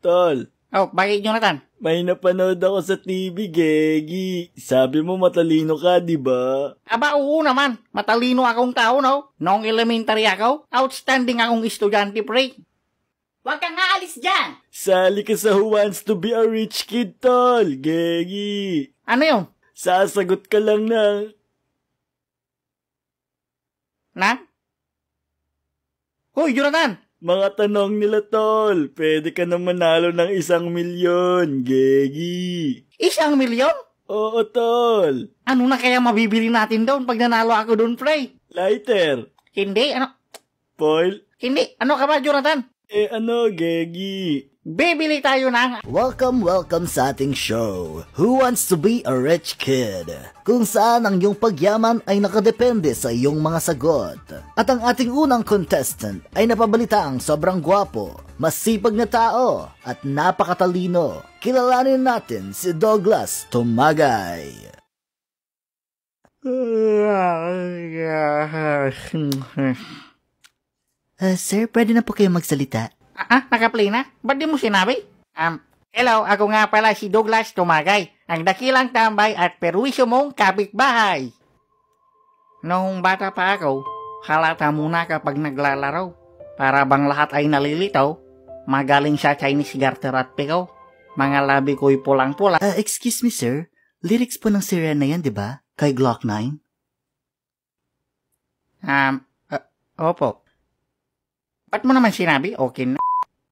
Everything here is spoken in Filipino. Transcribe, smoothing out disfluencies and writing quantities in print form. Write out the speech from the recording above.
Tol, Oh, bakit Jonathan? may napanood ako sa TV, Gegi. Sabi mo matalino ka, di ba? Aba, oo naman. Matalino akong tao, no? Noong elementary ako, outstanding akong estudyante, pre. Huwag kang aalis dyan! Sali ka sa Who Wants to be a Rich Kid, tol, Gegi. Ano yun? Sasagot ka lang ng... Na? Hoy, Jonathan! Mga tanong nila, tol. Pwede ka na manalo ng 1,000,000, Gegi. 1,000,000? Oo, tol. Ano na kaya mabibili natin doon pag nanalo ako doon, pre? Lighter. Hindi, ano? Foil. Hindi, ano ka ba, Jonathan? Gegi? Bibili tayo ng... Welcome sa ating show, Who Wants to be a Rich Kid? Kung saan ang iyong pagyaman ay nakadepende sa iyong mga sagot. At ang ating unang contestant ay napabalitaang sobrang gwapo, masipag na tao, at napakatalino. Kilalanin natin si Douglas Tumagay. Sir, pwede na po kayo magsalita. Naka-play na? Ba't di mo sinabi? Hello, ako nga pala si Douglas Tumagay, ang dakilang tambay at perwisyo mong kapitbahay. Noong bata pa ako, halata muna kapag naglalaro. Para bang lahat ay nalilitaw, magaling sa Chinese garter at pikaw. Mga labi ko'y pulang-pula. Excuse me sir, lyrics po ng Sirena na yan, di ba? Kay Glock 9? Opo. Ba't mo naman sinabi? Okay na.